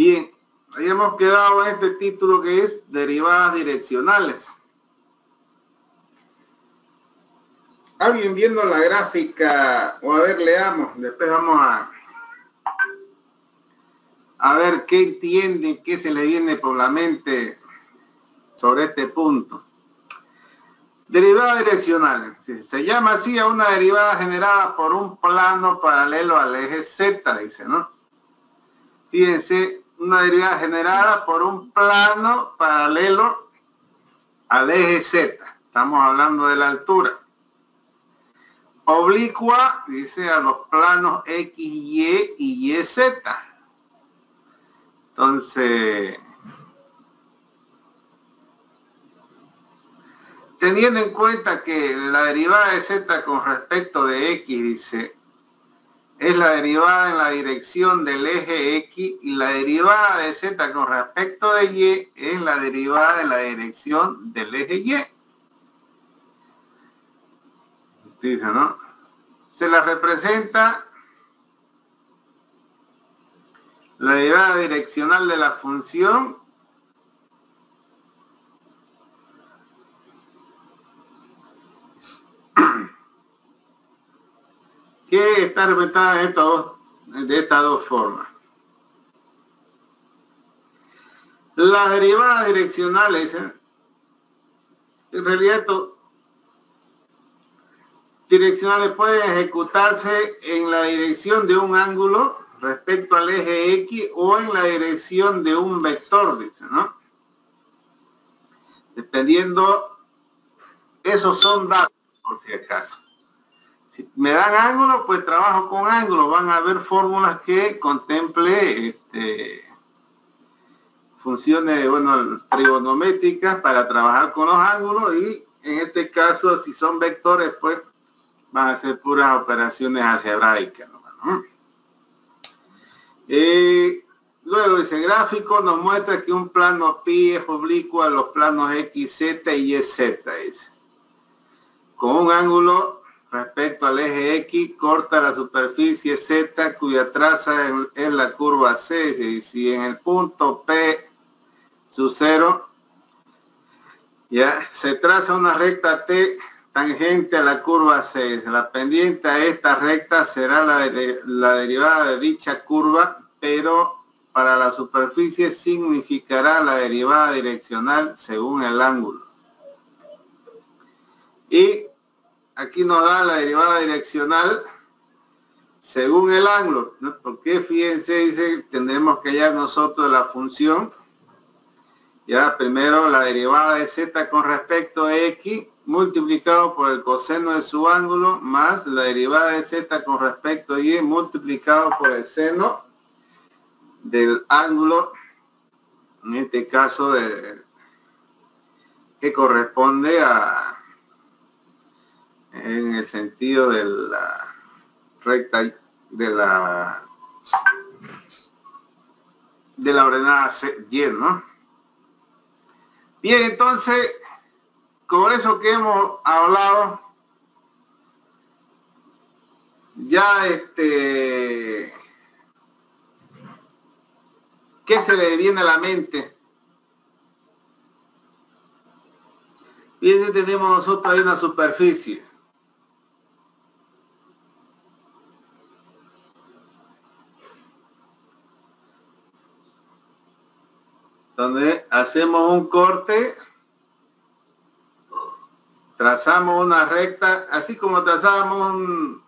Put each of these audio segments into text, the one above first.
Bien, ahí hemos quedado en este título que es derivadas direccionales. Alguien viendo la gráfica, o a ver, leamos, después vamos a ver qué entienden, qué se le viene por la mente sobre este punto. Derivadas direccionales. Se llama así a una derivada generada por un plano paralelo al eje Z, dice, ¿no? Fíjense, una derivada generada por un plano paralelo al eje Z. Estamos hablando de la altura. Oblicua, dice, a los planos X, Y y YZ. Entonces, teniendo en cuenta que la derivada de Z con respecto de X, dice, es la derivada en la dirección del eje X, y la derivada de Z con respecto de Y es la derivada en la dirección del eje Y. Dice, ¿no? Se la representa la derivada direccional de la función que está representada de estas dos formas. Las derivadas direccionales, en realidad direccionales pueden ejecutarse en la dirección de un ángulo respecto al eje X o en la dirección de un vector, dice, ¿no? Dependiendo, esos son datos, por si acaso. Si me dan ángulos, pues trabajo con ángulos. Van a haber fórmulas que contemple funciones, bueno, trigonométricas para trabajar con los ángulos, y en este caso, si son vectores, pues van a ser puras operaciones algebraicas, ¿no? Luego ese gráfico nos muestra que un plano pi es oblicuo a los planos X, Z y YZ, dice. Con un ángulo respecto al eje X, corta la superficie Z cuya traza es la curva C. Y si en el punto P sub 0 ya se traza una recta T tangente a la curva C. La pendiente a esta recta será la derivada de dicha curva, pero para la superficie significará la derivada direccional según el ángulo. Y aquí nos da la derivada direccional según el ángulo, ¿no? Porque fíjense, dice, tendremos que hallar nosotros la función. Ya, primero la derivada de Z con respecto a X multiplicado por el coseno de su ángulo más la derivada de Z con respecto a Y multiplicado por el seno del ángulo, en este caso que corresponde en el sentido de la recta de la ordenada Y, ¿no? Bien, entonces, con eso que hemos hablado, ya ¿qué se le viene a la mente? Bien, tenemos nosotros ahí una superficie. Donde hacemos un corte, trazamos una recta, así como trazábamos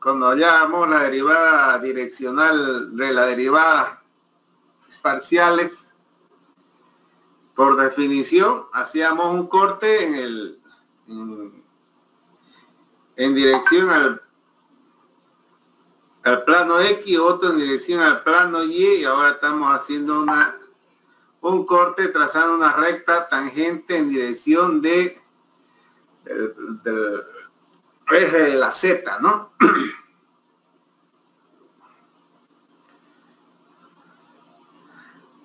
cuando hallábamos la derivada direccional de la derivada parciales. Por definición, hacíamos un corte en dirección al plano X, otro en dirección al plano Y, y ahora estamos haciendo un corte trazando una recta tangente en dirección del eje de la Z, ¿no?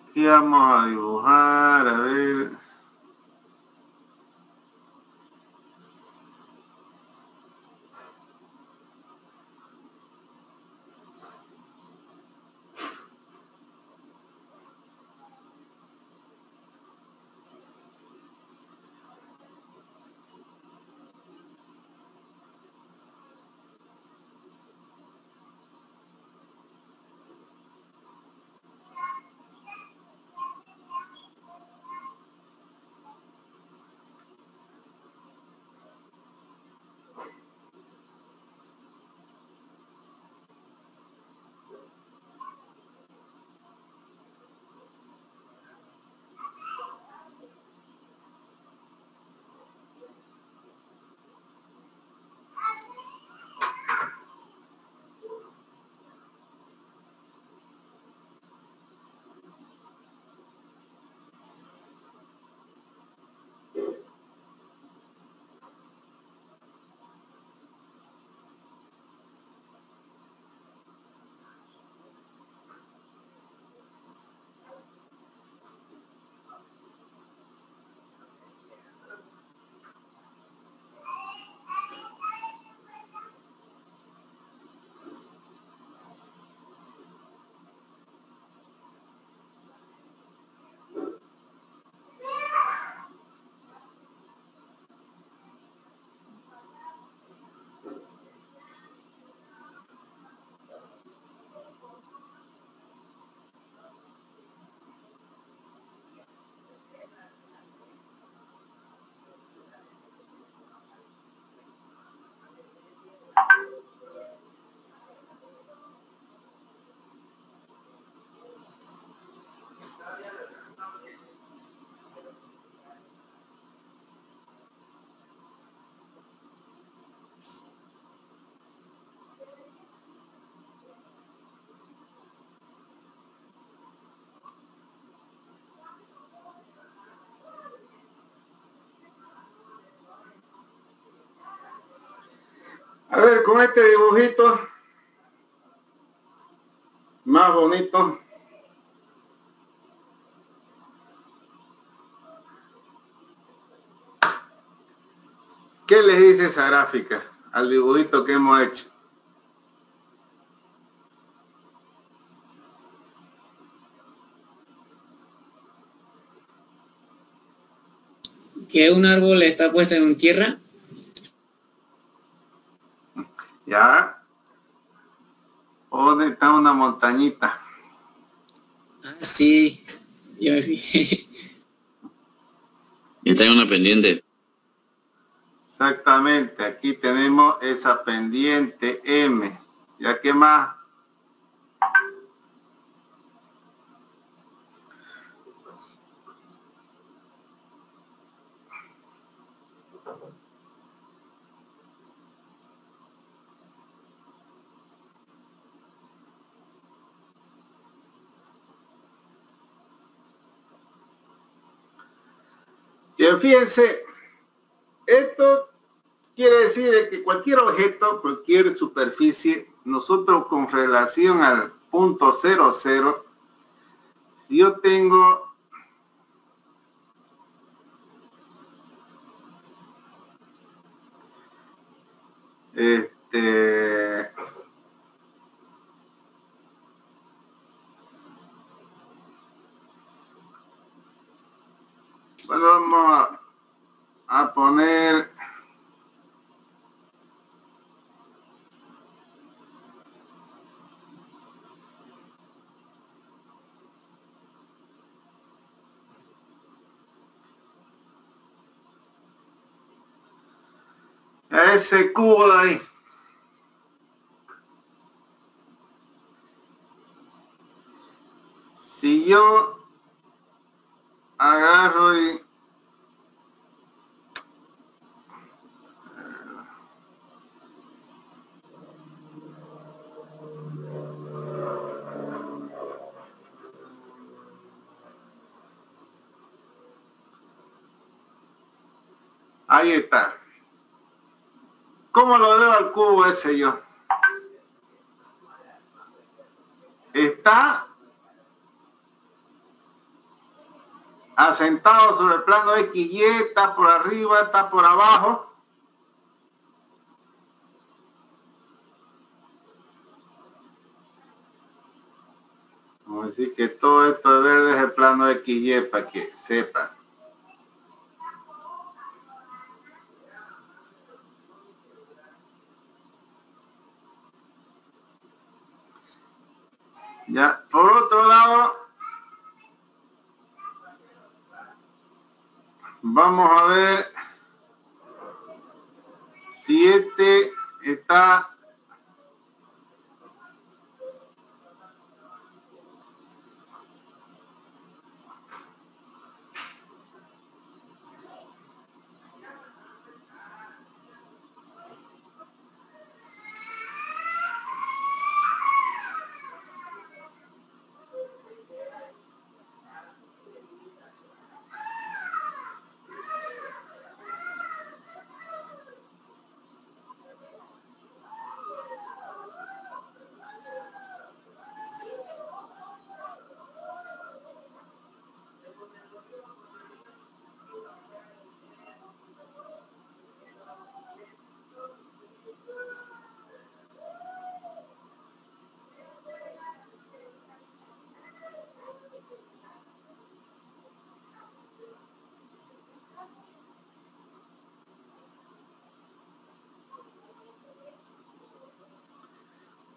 Aquí vamos a dibujar, a ver. A ver, con este dibujito más bonito. ¿Qué les dice esa gráfica al dibujito que hemos hecho? Que un árbol está puesto en tierra. Ya. ¿Dónde está una montañita? Ah, sí. Yo me fijé. Está en una pendiente. Exactamente. Aquí tenemos esa pendiente M. ¿Ya qué más? Bien, fíjense, esto quiere decir que cualquier objeto, cualquier superficie, nosotros con relación al punto 00, si yo tengo bueno, vamos a poner a ese cubo de ahí. Si yo agarro y ahí está. ¿Cómo lo veo al cubo ese yo? Está asentado sobre el plano XY, está por arriba, está por abajo. Vamos a decir que todo esto de verde es el plano XY para que sepan. Ya, por otro lado, vamos a ver si este está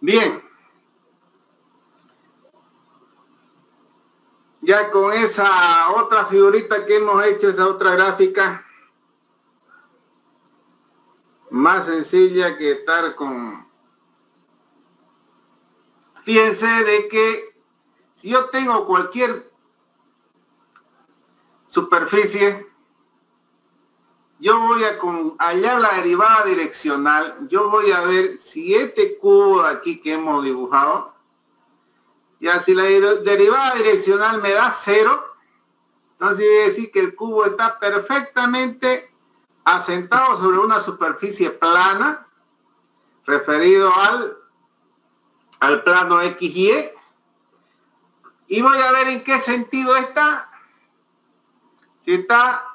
bien. Ya con esa otra figurita que hemos hecho, esa otra gráfica, más sencilla que estar con... Fíjense de que si yo tengo cualquier superficie, yo voy a hallar la derivada direccional, yo voy a ver si este cubo de aquí que hemos dibujado, ya si la derivada direccional me da 0, entonces voy a decir que el cubo está perfectamente asentado sobre una superficie plana, referido al plano XY. Y voy a ver en qué sentido está. Si está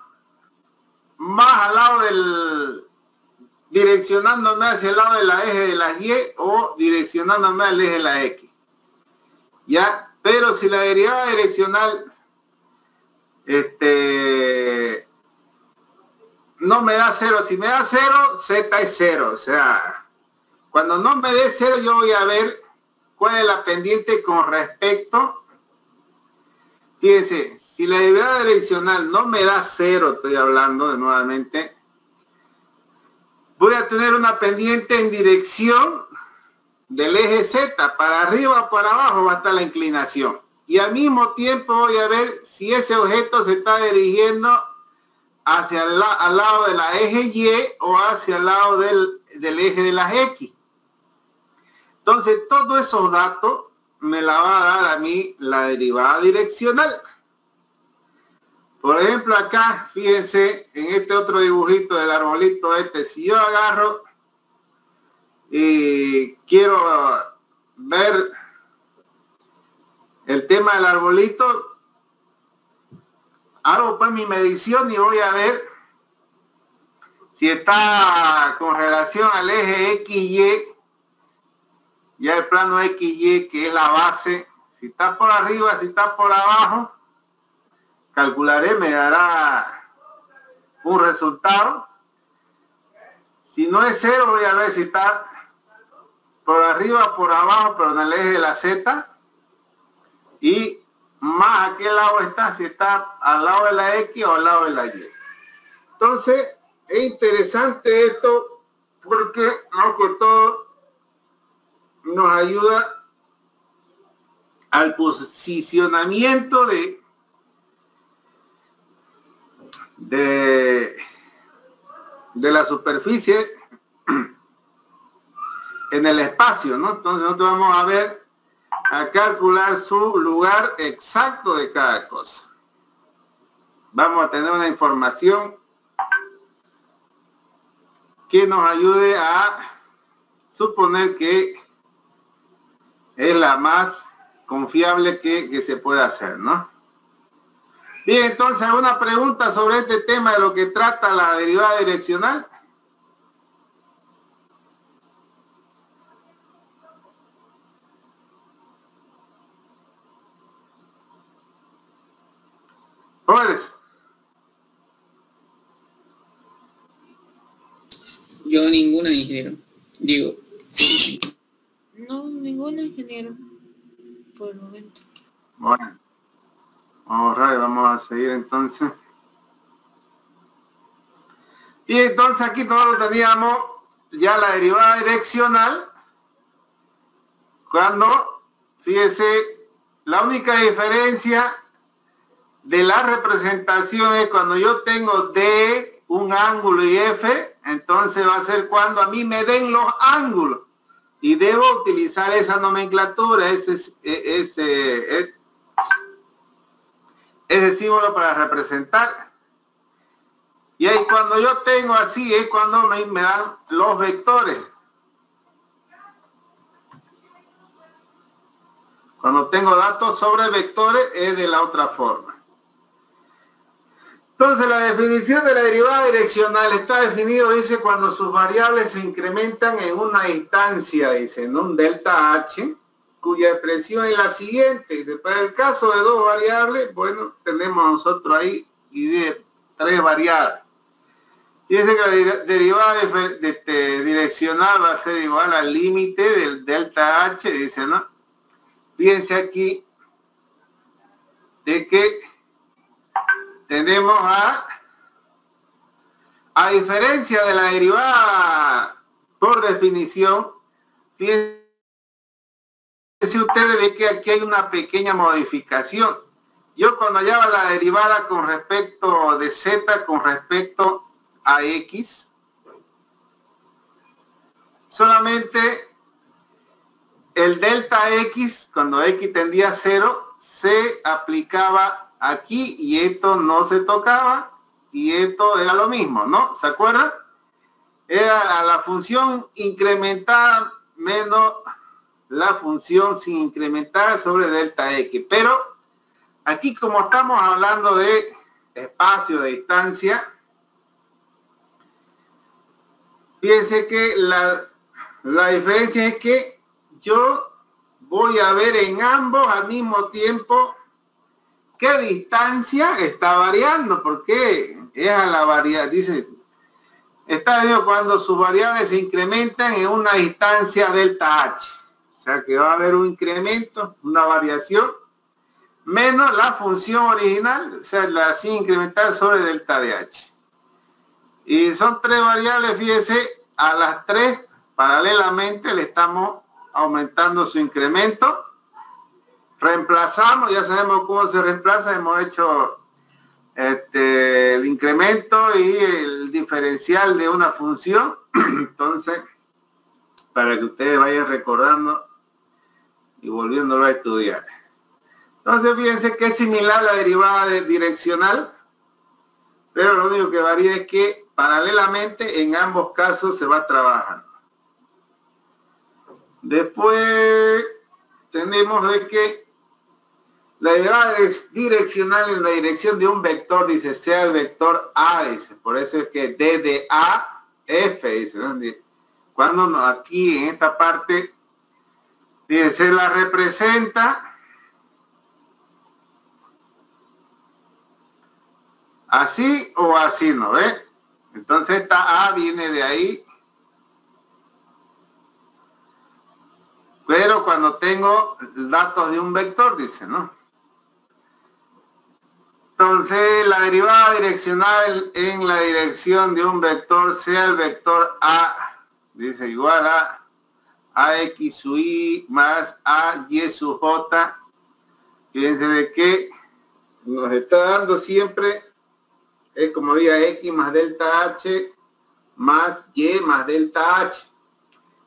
más al lado direccionándome hacia el lado de la eje de la Y o direccionándome al eje de la X. ¿Ya? Pero si la derivada direccional no me da cero, si me da cero, Z es cero. O sea, cuando no me dé cero, yo voy a ver cuál es la pendiente con respecto. Fíjense, si la derivada direccional no me da cero, estoy hablando de nuevamente, voy a tener una pendiente en dirección del eje Z, para arriba o para abajo va a estar la inclinación. Y al mismo tiempo voy a ver si ese objeto se está dirigiendo hacia al lado de la eje Y o hacia el lado del eje de las X. Entonces, todos esos datos me la va a dar a mí la derivada direccional. Por ejemplo, acá, fíjense, en este otro dibujito del arbolito si yo agarro y quiero ver el tema del arbolito, hago pues mi medición y voy a ver si está con relación al eje XY, ya el plano XY, que es la base, si está por arriba, si está por abajo, calcularé, me dará un resultado. Si no es cero, voy a ver si está por arriba o por abajo, pero en el eje de la Z. Y más a qué lado está, si está al lado de la X o al lado de la Y. Entonces, es interesante esto porque más que todo nos ayuda al posicionamiento de la superficie en el espacio, ¿no? Entonces nosotros vamos a ver, a calcular su lugar exacto de cada cosa. Vamos a tener una información que nos ayude a suponer que es la más confiable que se puede hacer, ¿no? Bien, entonces, ¿alguna pregunta sobre este tema de lo que trata la derivada direccional? Jóvenes. Yo ninguna, ingeniero. Digo. No, ninguna, ingeniero. Por el momento. Bueno. Vamos a seguir entonces. Y entonces aquí todos teníamos ya la derivada direccional. Cuando, fíjese, la única diferencia de la representación es cuando yo tengo D, un ángulo y F, entonces va a ser cuando a mí me den los ángulos. Y debo utilizar esa nomenclatura, ese símbolo para representar. Y ahí cuando yo tengo así es cuando me dan los vectores. Cuando tengo datos sobre vectores es de la otra forma. Entonces la definición de la derivada direccional está definido, dice, cuando sus variables se incrementan en una instancia, dice, en un delta H, cuya expresión es la siguiente. Dice, para el caso de dos variables, bueno, tenemos nosotros ahí y de tres variables. Y dice que la derivada direccional va a ser igual al límite del delta H, dice, ¿no? Fíjense aquí de que tenemos a diferencia de la derivada por definición, fíjense ustedes de que aquí hay una pequeña modificación. Yo cuando hallaba la derivada con respecto de Z con respecto a X, solamente el delta X, cuando X tendía a 0, se aplicaba aquí y esto no se tocaba y esto era lo mismo, ¿no? ¿Se acuerdan? era la función incrementada menos la función sin incrementar sobre delta X. Pero aquí, como estamos hablando de espacio, de distancia, fíjense que la diferencia es que yo voy a ver en ambos al mismo tiempo qué distancia está variando, porque es a la variable, dice, está viendo cuando sus variables se incrementan en una distancia delta H. O sea que va a haber un incremento, una variación, menos la función original, o sea, la sin incrementar sobre delta de H. Y son tres variables, fíjense, a las tres paralelamente le estamos aumentando su incremento. Reemplazamos, ya sabemos cómo se reemplaza, hemos hecho el incremento y el diferencial de una función. Entonces, para que ustedes vayan recordando y volviéndolo a estudiar. Entonces, fíjense que es similar a la derivada direccional, pero lo único que varía es que paralelamente en ambos casos se va trabajando. Después tenemos de que la derivada direccional en la dirección de un vector, dice, sea el vector A, dice. Por eso es que D de A, F, dice, ¿no? Cuando aquí en esta parte, dice, se la representa así o así, ¿no ve? Entonces esta A viene de ahí. Pero cuando tengo datos de un vector, dice, ¿no? Entonces, la derivada direccional en la dirección de un vector, sea el vector A, dice, igual a AX sub Y más AY sub J. Fíjense de que nos está dando siempre, es como diga X más delta H más Y más delta H.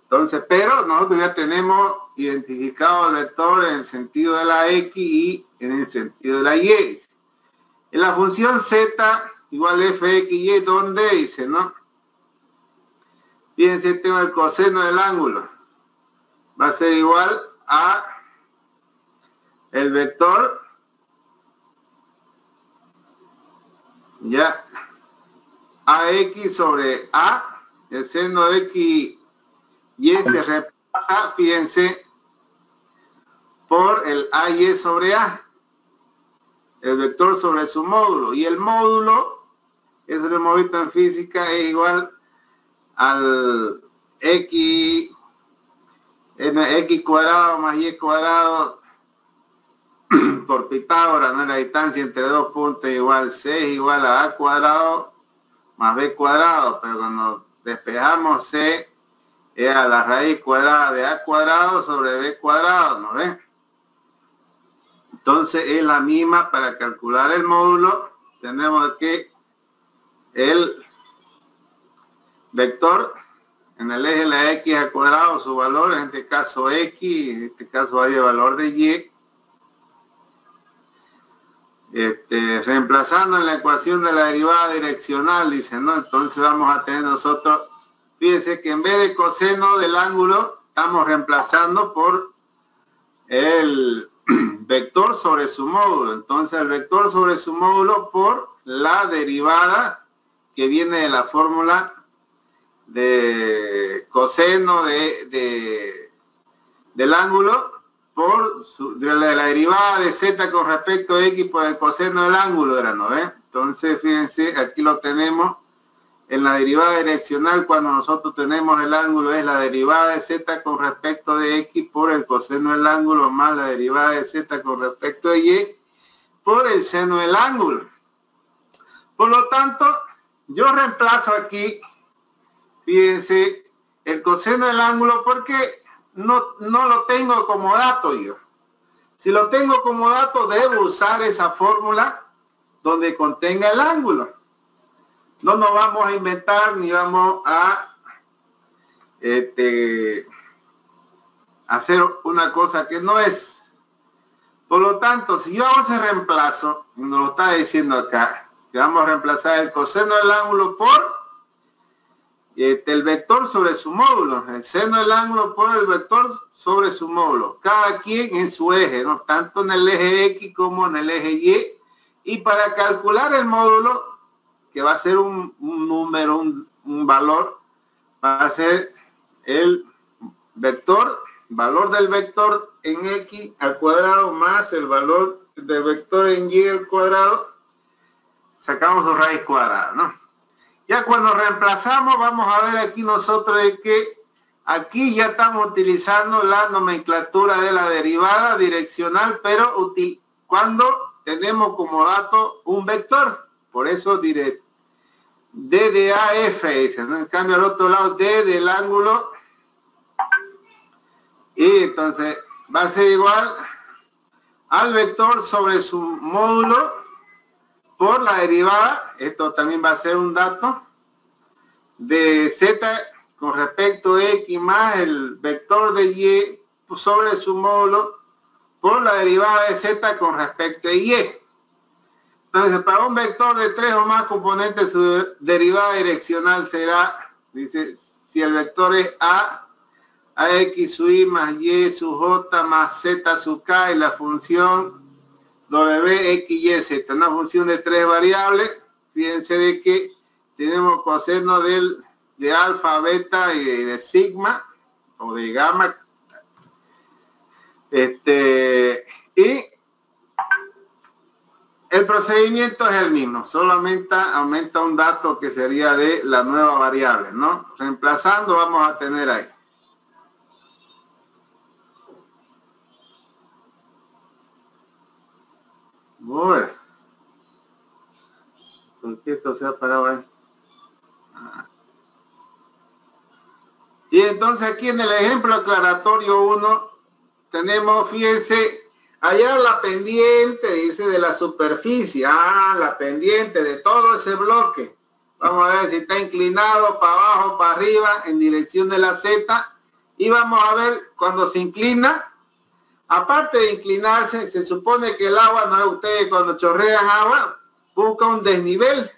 Entonces, pero nosotros ya tenemos identificado el vector en el sentido de la X y en el sentido de la Y. En la función Z igual fxy, donde dice, ¿no? Fíjense, tengo el coseno del ángulo. Va a ser igual a el vector, ya, AX sobre A, el seno de X y se reemplaza, fíjense, por el AY sobre A, el vector sobre su módulo. Y el módulo, eso lo hemos visto en física, es igual al X cuadrado más Y cuadrado por Pitágoras, ¿no? La distancia entre dos puntos igual C es igual a A cuadrado más B cuadrado, pero cuando despejamos C es a la raíz cuadrada de A cuadrado sobre B cuadrado, ¿no ven? Entonces es la misma. Para calcular el módulo tenemos que el vector en el eje de la X al cuadrado, su valor, en este caso X, en este caso hay el valor de Y, reemplazando en la ecuación de la derivada direccional, dice, ¿no? Entonces vamos a tener nosotros, fíjense que en vez de coseno del ángulo, estamos reemplazando por el vector sobre su módulo. Entonces el vector sobre su módulo por la derivada que viene de la fórmula de coseno del ángulo por de la derivada de z con respecto a x por el coseno del ángulo, era, ¿no? Entonces fíjense, aquí lo tenemos en la derivada direccional. Cuando nosotros tenemos el ángulo, es la derivada de z con respecto de x por el coseno del ángulo más la derivada de z con respecto de y por el seno del ángulo. Por lo tanto, yo reemplazo aquí, fíjense, el coseno del ángulo, porque no lo tengo como dato yo. Si lo tengo como dato, debo usar esa fórmula donde contenga el ángulo. No nos vamos a inventar ni vamos a hacer una cosa que no es. Por lo tanto, si yo hago ese reemplazo, nos lo está diciendo acá, que vamos a reemplazar el coseno del ángulo por el vector sobre su módulo, el seno del ángulo por el vector sobre su módulo, cada quien en su eje, ¿no? Tanto en el eje X como en el eje Y. Y para calcular el módulo, que va a ser un número, un valor, va a ser el vector, valor del vector en X al cuadrado más el valor del vector en Y al cuadrado, sacamos su raíz cuadrada, ¿no? Ya cuando reemplazamos, vamos a ver aquí nosotros de que aquí ya estamos utilizando la nomenclatura de la derivada direccional, pero cuando tenemos como dato un vector. Por eso diré D de AF, dice, ¿no? En cambio al otro lado D del ángulo. Y entonces va a ser igual al vector sobre su módulo por la derivada. Esto también va a ser un dato de Z con respecto a X más el vector de Y sobre su módulo por la derivada de Z con respecto a Y. Entonces, para un vector de 3 o más componentes, su derivada direccional será, dice, si el vector es AX sub Y más Y sub J más Z sub K y la función W, X, Y, Z, una función de 3 variables. Fíjense de que tenemos coseno de alfa, beta y de sigma o de gamma. Y el procedimiento es el mismo, solo aumenta un dato que sería de la nueva variable, ¿no? Reemplazando vamos a tener ahí. Bueno. ¿Por qué esto se ha parado ahí? Y entonces aquí en el ejemplo aclaratorio 1 tenemos, fíjense, hallar la pendiente, dice, de la superficie. La pendiente de todo ese bloque. Vamos a ver si está inclinado para abajo, para arriba, en dirección de la Z. Y vamos a ver cuando se inclina. Aparte de inclinarse, se supone que el agua, no es ustedes cuando chorrean agua, busca un desnivel.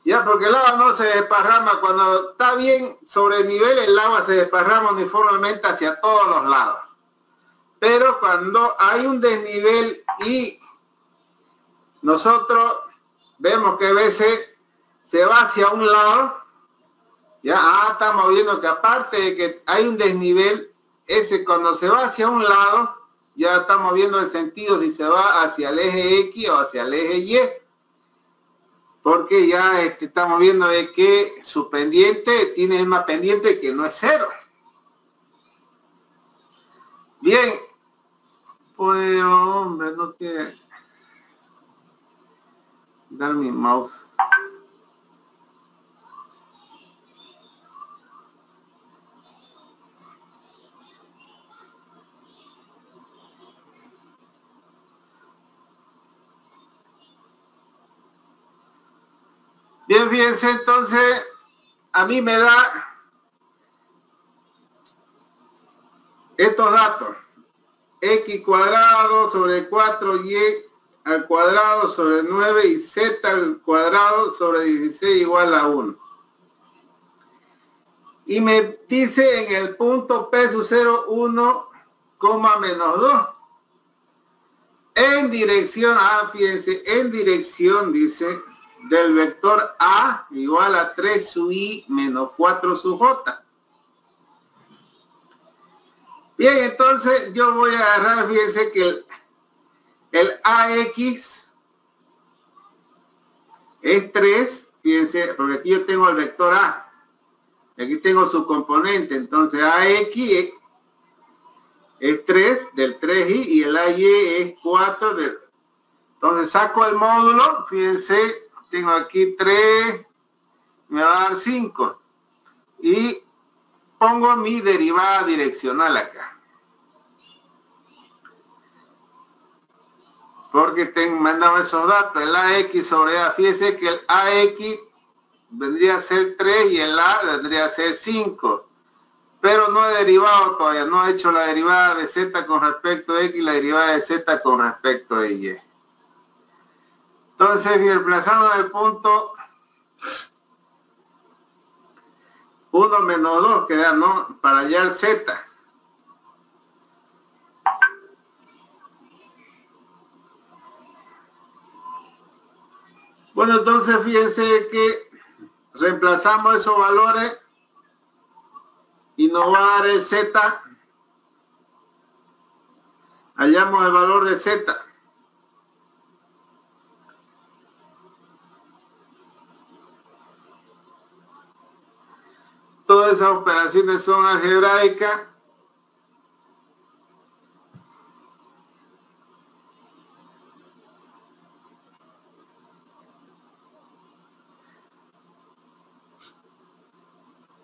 Ya, porque el agua no se desparrama. Cuando está bien sobre el nivel, el agua se desparrama uniformemente hacia todos los lados. Pero cuando hay un desnivel y nosotros vemos que a veces se va hacia un lado, ya estamos viendo que aparte de que hay un desnivel, ese cuando se va hacia un lado, ya estamos viendo el sentido si se va hacia el eje X o hacia el eje Y. Porque ya estamos viendo de que su pendiente tiene una pendiente que no es 0. Bien. Pues, hombre, no quiere dar mi mouse. Bien, fíjense, entonces, a mí me da estos datos. X cuadrado sobre 4Y al cuadrado sobre 9 y Z al cuadrado sobre 16 igual a 1. Y me dice en el punto P sub 0, 1, menos 2. En dirección, fíjense, en dirección, dice, del vector A igual a 3 sub I menos 4 sub J. Bien, entonces yo voy a agarrar, fíjense que el AX es 3, fíjense, porque aquí yo tengo el vector A. Aquí tengo su componente, entonces AX es 3 del 3i y el AY es 4 del... Entonces saco el módulo, fíjense, tengo aquí 3, me va a dar 5. Y pongo mi derivada direccional acá. Porque me han dado esos datos, el AX sobre A. Fíjense que el AX vendría a ser 3 y el A vendría a ser 5. Pero no he derivado todavía, no he hecho la derivada de Z con respecto a X y la derivada de Z con respecto a Y. Entonces, reemplazando el punto 1 menos 2 queda, ¿no? Para hallar Z. Bueno, entonces fíjense que reemplazamos esos valores y nos va a dar el Z. Hallamos el valor de Z. Todas esas operaciones son algebraicas.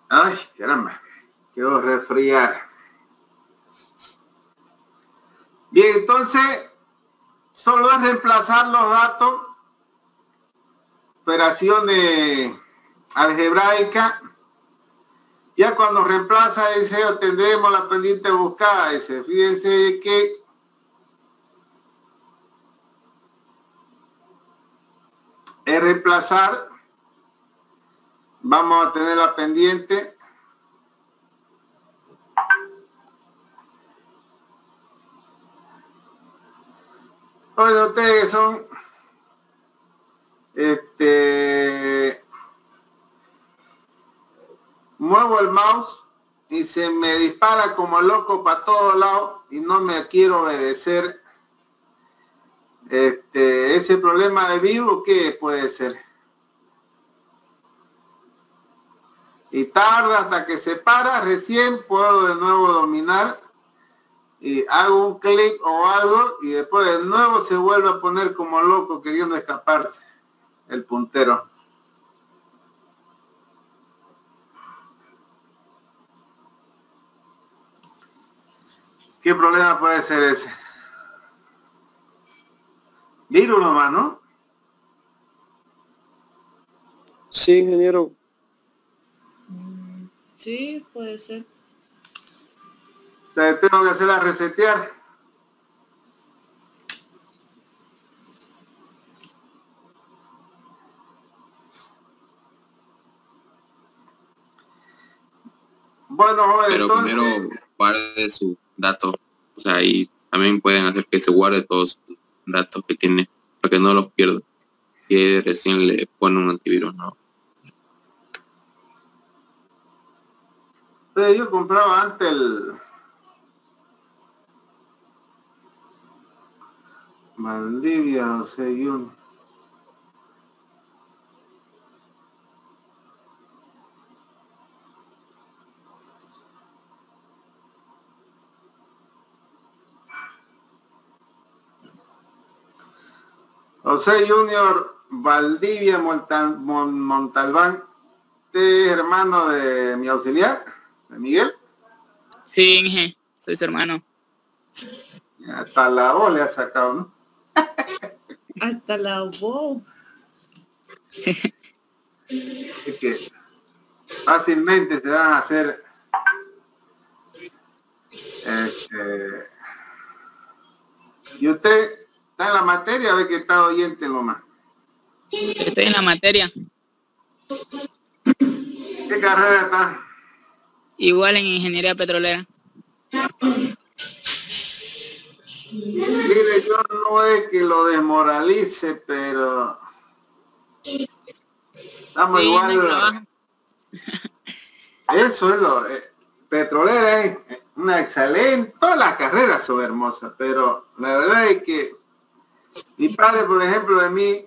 Ay, caramba, quiero resfriar. Bien, entonces, solo es reemplazar los datos, operaciones algebraicas. Ya cuando reemplaza ese, obtendremos la pendiente buscada. Ese. Fíjense que es reemplazar. Vamos a tener la pendiente. Oye, ustedes son muevo el mouse y se me dispara como loco para todos lados y no me quiero obedecer. Ese problema de virus, ¿qué puede ser? Y tarda hasta que se para, recién puedo de nuevo dominar y hago un clic o algo y después de nuevo se vuelve a poner como loco queriendo escaparse el puntero. ¿Qué problema puede ser ese? Virus nomás, ¿no? Sí, ingeniero. Sí, puede ser. Entonces tengo que hacerla resetear. Bueno, joven, pero entonces... primero guarde sus datos. O sea, ahí también pueden hacer que se guarde todos sus datos que tiene, para que no los pierda. Que recién le pone un antivirus, ¿no? Yo compraba antes el Valdivia, o sea, yo... José Junior Valdivia Montalbán, ¿usted es hermano de mi auxiliar, de Miguel? Sí, Inge, soy su hermano. Hasta la O le ha sacado, ¿no? Hasta la voz. Es que fácilmente se van a hacer y usted está en la materia, ve que está oyente nomás. Estoy en la materia. ¿Qué carrera está? Igual en ingeniería petrolera. Mire, yo no es que lo desmoralice, pero estamos Sí, igual. no hay trabajo. Eso es lo... petrolera es una excelente... Todas las carreras son hermosas, pero la verdad es que mi padre, por ejemplo, de mí,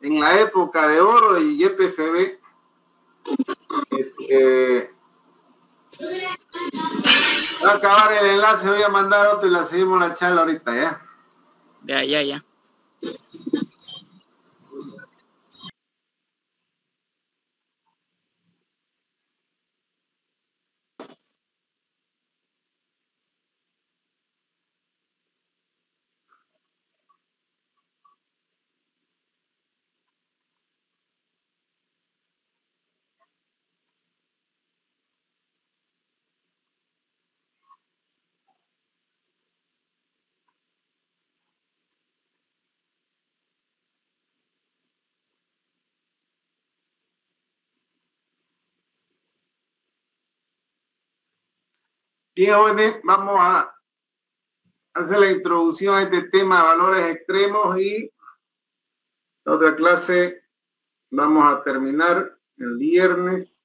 en la época de oro y YPFB, va a acabar el enlace, voy a mandar otro y la seguimos la charla ahorita, ¿ya? Ya. Bien, jóvenes, vamos a hacer la introducción a este tema de valores extremos y la otra clase vamos a terminar el viernes.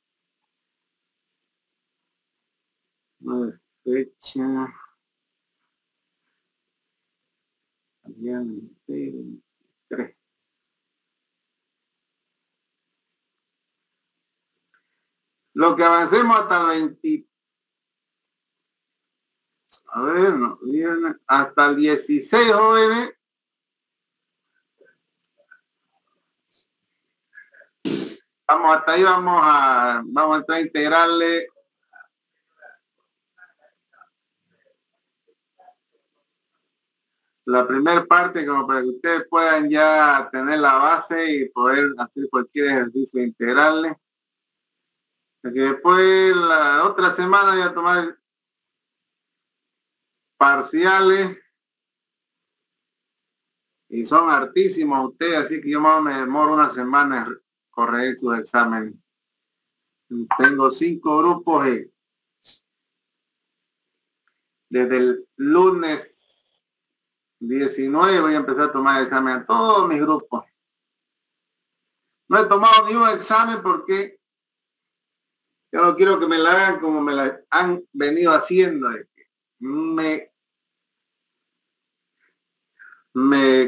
Fecha. Viernes 23. Lo que avancemos hasta el 20. A ver, no, viernes, hasta el 16, jóvenes. Vamos hasta ahí, vamos a entrar a integrarle la primera parte como para que ustedes puedan ya tener la base y poder hacer cualquier ejercicio de integrarle. Porque después la otra semana voy a tomar parciales y son hartísimos ustedes, así que yo más me demoro una semana en corregir sus exámenes. Tengo 5 grupos y desde el lunes 19 voy a empezar a tomar el examen a todos mis grupos. No he tomado ni un examen porque yo no quiero que me la hagan como me la han venido haciendo.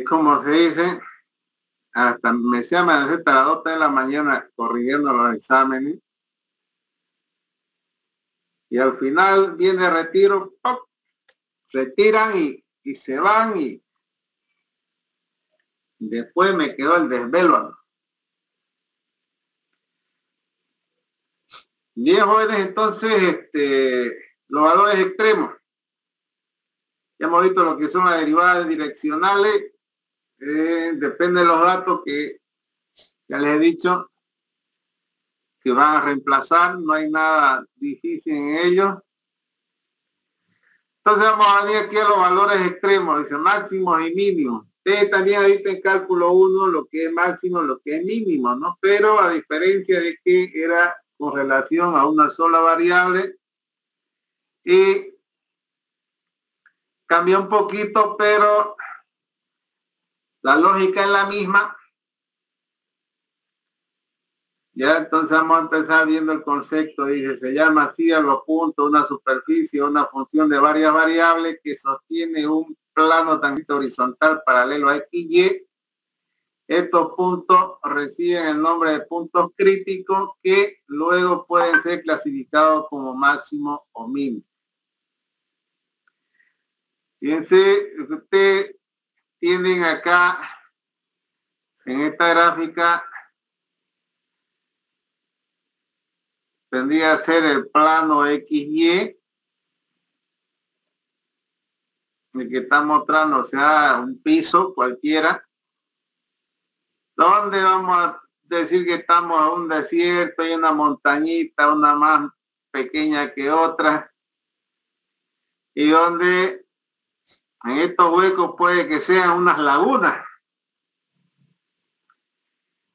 ¿Cómo se dice? Hasta me se amanecer hasta las 2 de la mañana corrigiendo los exámenes. Y al final viene retiro, ¡pop! Retiran y se van y después me quedó el desvelo. Bien, jóvenes, entonces los valores extremos. Ya hemos visto lo que son las derivadas direccionales. Depende de los datos que ya les he dicho que van a reemplazar. No hay nada difícil en ellos. Entonces vamos a venir aquí a los valores extremos. Dice máximos y mínimos. Ustedes también han visto en cálculo 1 lo que es máximo, lo que es mínimo, ¿no? Pero a diferencia de que era con relación a una sola variable y cambió un poquito, pero la lógica es la misma. Ya entonces vamos a empezar viendo el concepto. Dice, se llama así a los puntos una superficie, una función de varias variables que sostiene un plano tangente horizontal paralelo a X y Y. Estos puntos reciben el nombre de puntos críticos que luego pueden ser clasificados como máximo o mínimo. Fíjense, ustedes tienen acá en esta gráfica, tendría que ser el plano XY, el que está mostrando, o sea, un piso cualquiera, donde vamos a decir que estamos en un desierto y una montañita, una más pequeña que otra, y donde en estos huecos puede que sean unas lagunas.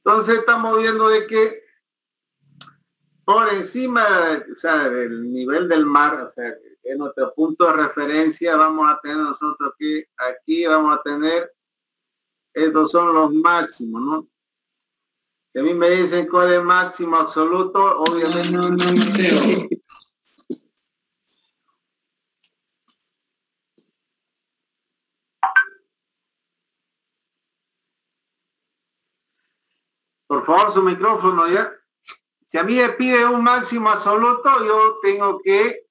Entonces estamos viendo de que por encima del nivel del mar, o sea, que es nuestro punto de referencia, vamos a tener nosotros que aquí vamos a tener, estos son los máximos, ¿no? Si a mí me dicen cuál es el máximo absoluto, obviamente no creo. Por favor, su micrófono ya. Si a mí me pide un máximo absoluto, yo tengo que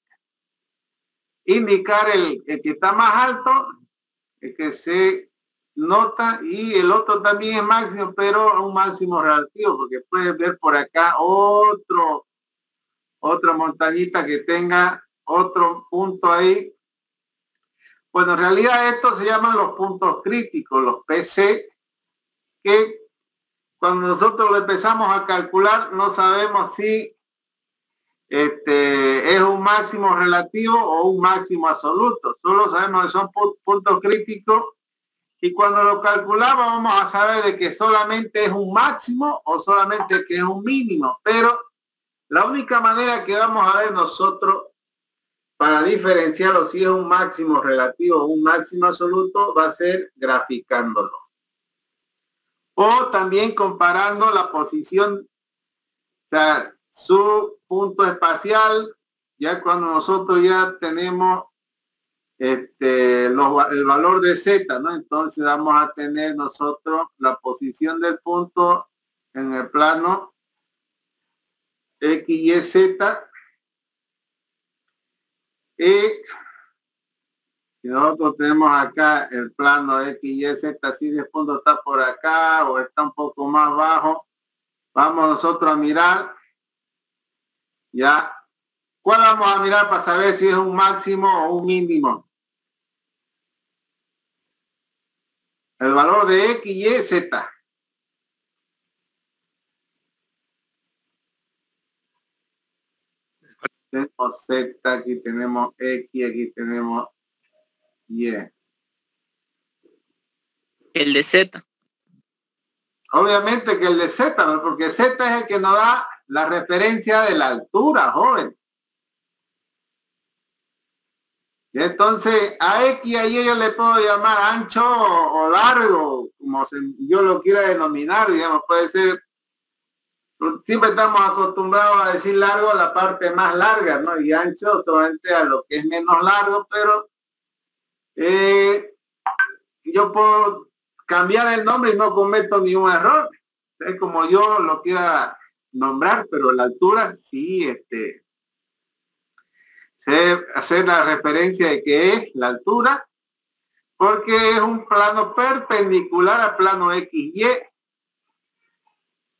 indicar el que está más alto, el que se nota, y el otro también es máximo, pero un máximo relativo, porque puedes ver por acá otra montañita que tenga otro punto ahí. Bueno, en realidad estos se llaman los puntos críticos, los PC, que cuando nosotros lo empezamos a calcular no sabemos si es un máximo relativo o un máximo absoluto. Solo sabemos que son puntos críticos y cuando lo calculamos vamos a saber de que solamente es un máximo o solamente que es un mínimo. Pero la única manera que vamos a ver nosotros para diferenciarlo si es un máximo relativo o un máximo absoluto, va a ser graficándolo. O también comparando la posición, o sea, su punto espacial, ya cuando nosotros ya tenemos el valor de Z, ¿no? Entonces vamos a tener nosotros la posición del punto en el plano X, Y, Z. Y si nosotros tenemos acá el plano X, Y, Z, si el punto está por acá o está un poco más bajo, vamos nosotros a mirar, ya, ¿cuál vamos a mirar para saber si es un máximo o un mínimo? El valor de X, Y, Z. Tenemos Z, aquí tenemos X, aquí tenemos Y. El de Z. Obviamente que el de Z, ¿no? Porque Z es el que nos da la referencia de la altura, joven. Y entonces a X y a Y yo le puedo llamar ancho o largo, como yo lo quiera denominar, digamos, puede ser. Siempre estamos acostumbrados a decir largo a la parte más larga, ¿no? Y ancho solamente a lo que es menos largo, pero yo puedo cambiar el nombre y no cometo ningún error. Es como yo lo quiera nombrar, pero la altura sí, sé hacer la referencia de que es la altura, porque es un plano perpendicular al plano XY.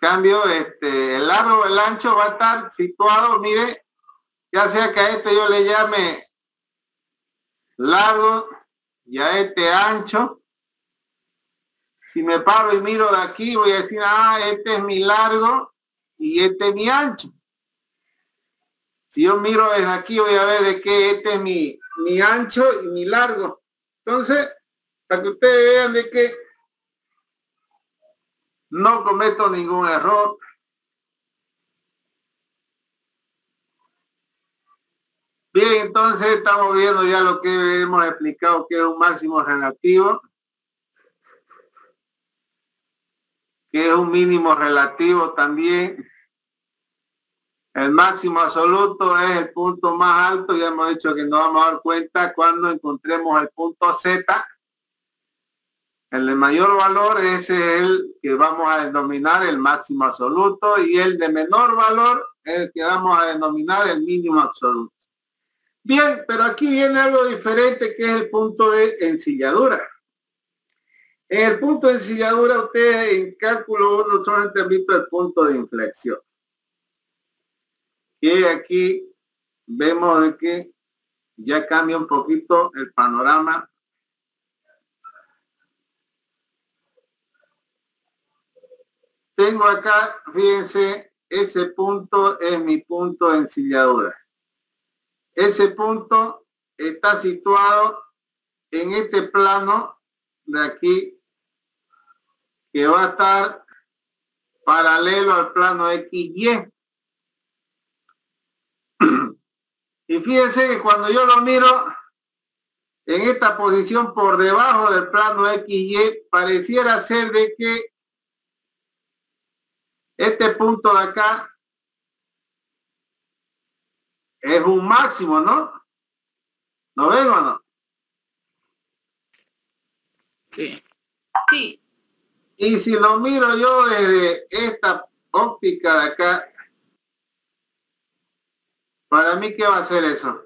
Cambio, el largo, el ancho va a estar situado, mire, ya sea que a este yo le llame largo y a este ancho. Si me paro y miro de aquí, voy a decir, este es mi largo y este es mi ancho. Si yo miro desde aquí, voy a ver de que este es mi ancho y mi largo. Entonces, para que ustedes vean de que no cometo ningún error. Bien, entonces estamos viendo ya lo que hemos explicado, que es un máximo relativo, que es un mínimo relativo también. El máximo absoluto es el punto más alto. Ya hemos dicho que nos vamos a dar cuenta cuando encontremos el punto Z. El de mayor valor, ese es el que vamos a denominar el máximo absoluto, y el de menor valor es el que vamos a denominar el mínimo absoluto. Bien, pero aquí viene algo diferente, que es el punto de ensilladura. En el punto de ensilladura, ustedes en cálculo 1 solamente han visto el punto de inflexión. Y aquí vemos de que ya cambia un poquito el panorama. Tengo acá, fíjense, ese punto es mi punto de ensilladura. Ese punto está situado en este plano de aquí, que va a estar paralelo al plano XY. Y fíjense que cuando yo lo miro en esta posición por debajo del plano XY, pareciera ser de que este punto de acá es un máximo, ¿no? ¿No ven o no? Sí. Sí. Y si lo miro yo desde esta óptica de acá, para mí, ¿qué va a ser eso?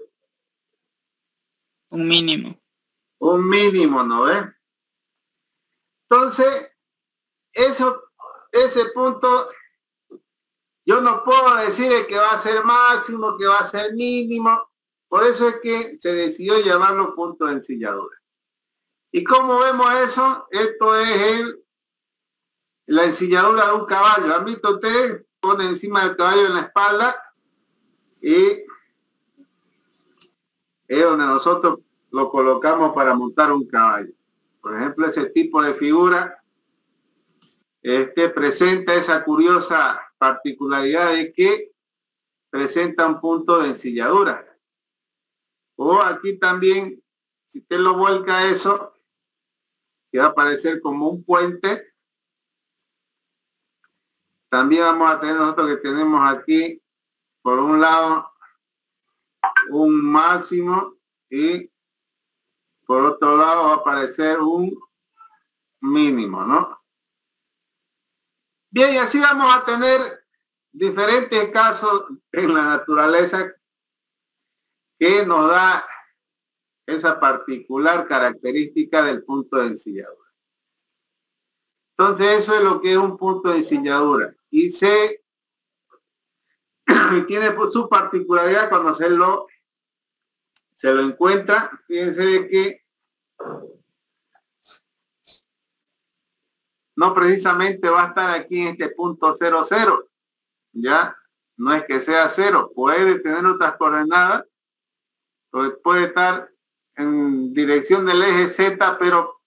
Un mínimo. Un mínimo, ¿no ven? Entonces, ese punto, yo no puedo decir que va a ser máximo, que va a ser mínimo. Por eso es que se decidió llamarlo punto de ensilladura. ¿Y cómo vemos eso? Esto es la ensilladura de un caballo. ¿Han visto ustedes? Pone encima del caballo en la espalda y es donde nosotros lo colocamos para montar un caballo. Por ejemplo, ese tipo de figura presenta esa curiosa particularidad de que presenta un punto de ensilladura. O aquí también, si usted lo vuelca eso, que va a aparecer como un puente. También vamos a tener nosotros que tenemos aquí, por un lado, un máximo y por otro lado va a aparecer un mínimo, ¿no? Bien, y así vamos a tener diferentes casos en la naturaleza que nos da esa particular característica del punto de ensilladura. Entonces eso es lo que es un punto de ensilladura y tiene su particularidad cuando se lo encuentra. Fíjense de que no precisamente va a estar aquí en este punto 00, ya no es que sea 0, puede tener otras coordenadas, puede estar en dirección del eje Z, pero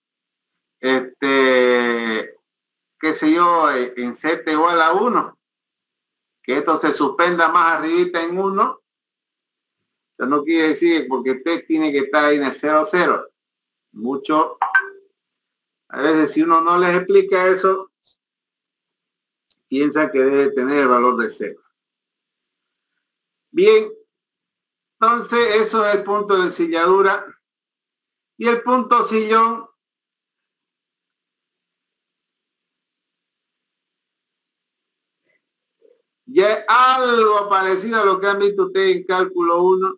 qué sé yo, en Z igual a 1, que esto se suspenda más arribita en 1, eso no quiere decir porque T tiene que estar ahí en el 00. Mucho, a veces si uno no les explica eso, piensa que debe tener el valor de 0. Bien, entonces eso es el punto de ensilladura. Y el punto sillón ya es algo parecido a lo que han visto ustedes en cálculo 1.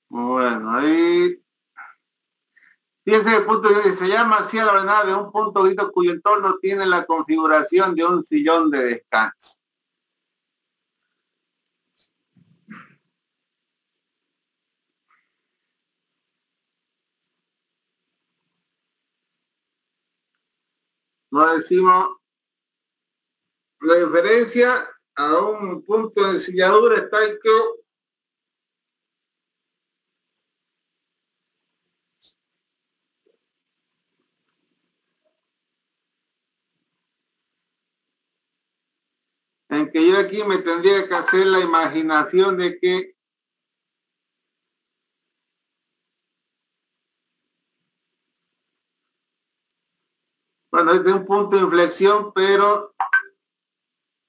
Bueno, ahí fíjense el punto que se llama así a la ordenada de un punto cuyo entorno tiene la configuración de un sillón de descanso. Nos decimos la diferencia a un punto de ensilladura está en que yo aquí me tendría que hacer la imaginación de que bueno, es de un punto de inflexión, pero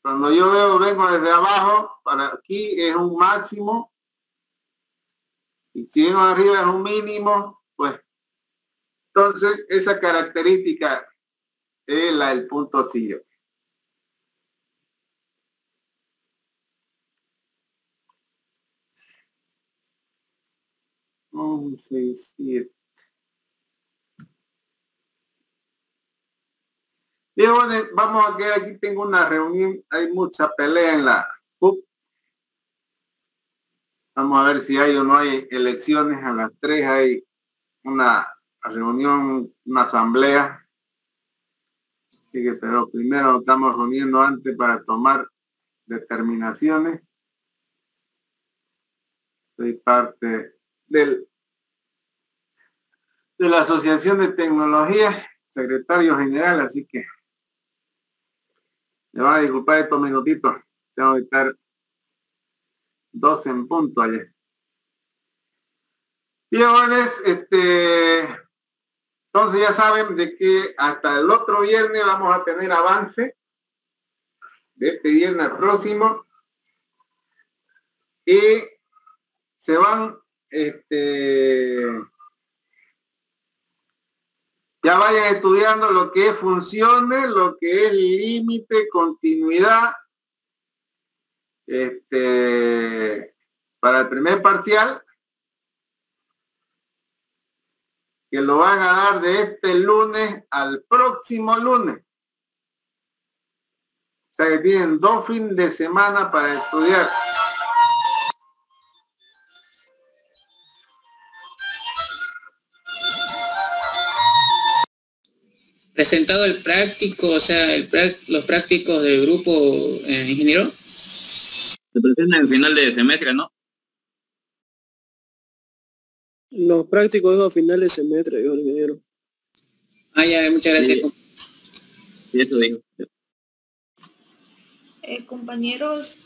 cuando yo vengo desde abajo, para aquí es un máximo, y si vengo arriba es un mínimo, pues entonces esa característica es la del punto sillón. Un 6, 7. Bien, bueno, vamos a quedar aquí, tengo una reunión, hay mucha pelea en la CUP. Vamos a ver si hay o no hay elecciones. A las 3 hay una reunión, una asamblea. Así que, pero primero nos estamos reuniendo antes para tomar determinaciones. Soy parte de la Asociación de Tecnología, secretario general, así que me van a disculpar estos minutitos. Tengo que estar 12 en punto ayer. Y jóvenes, entonces ya saben de que hasta el otro viernes vamos a tener avance de este viernes próximo y se van Ya vayan estudiando lo que es funciones, lo que es límite, continuidad. Para el primer parcial, que lo van a dar de este lunes al próximo lunes. O sea que tienen 2 fines de semana para estudiar. Presentado el práctico, o sea, los prácticos del grupo ingeniero. Se presenta al final de semestre, ¿no? Los prácticos a final de semestre, yo ingeniero. Ah, ya, muchas gracias. Sí. Sí, eso digo. Compañeros,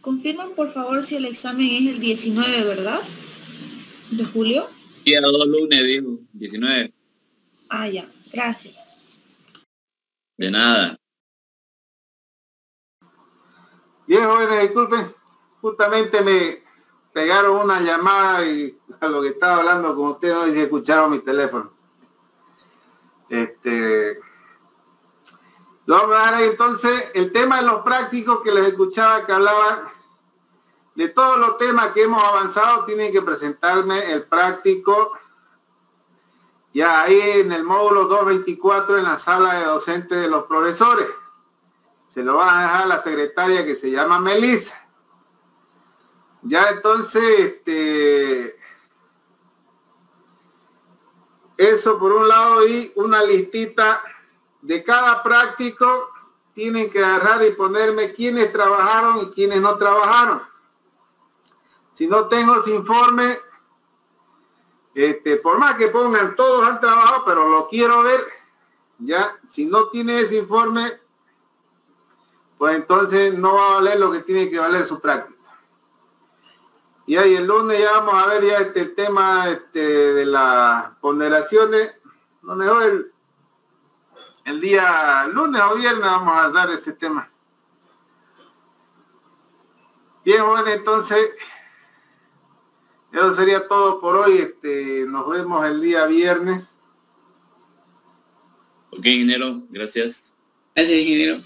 confirman por favor si el examen es el 19, ¿verdad? ¿De julio? Sí, a 2 lunes, dijo. 19. Ah, ya. Gracias. De nada. Bien, jóvenes, disculpen. Justamente me pegaron una llamada y a lo que estaba hablando con ustedes, no sé si escucharon mi teléfono. Lo vamos a dar ahí entonces el tema de los prácticos que les escuchaba que hablaban de todos los temas que hemos avanzado. Tienen que presentarme el práctico ya ahí en el módulo 224 en la sala de docentes de los profesores. Se lo va a dejar a la secretaria que se llama Melissa. Ya entonces, eso por un lado, y una listita de cada práctico. Tienen que agarrar y ponerme quiénes trabajaron y quiénes no trabajaron. Si no tengo ese informe, por más que pongan todos han trabajado, pero lo quiero ver. Ya, si no tiene ese informe, pues entonces no va a valer lo que tiene que valer su práctica. Y ahí el lunes ya vamos a ver ya el tema de las ponderaciones. Lo mejor el día lunes o viernes vamos a dar ese tema. Bien, bueno, entonces eso sería todo por hoy. Nos vemos el día viernes. Ok, ingeniero, gracias. Gracias, ingeniero.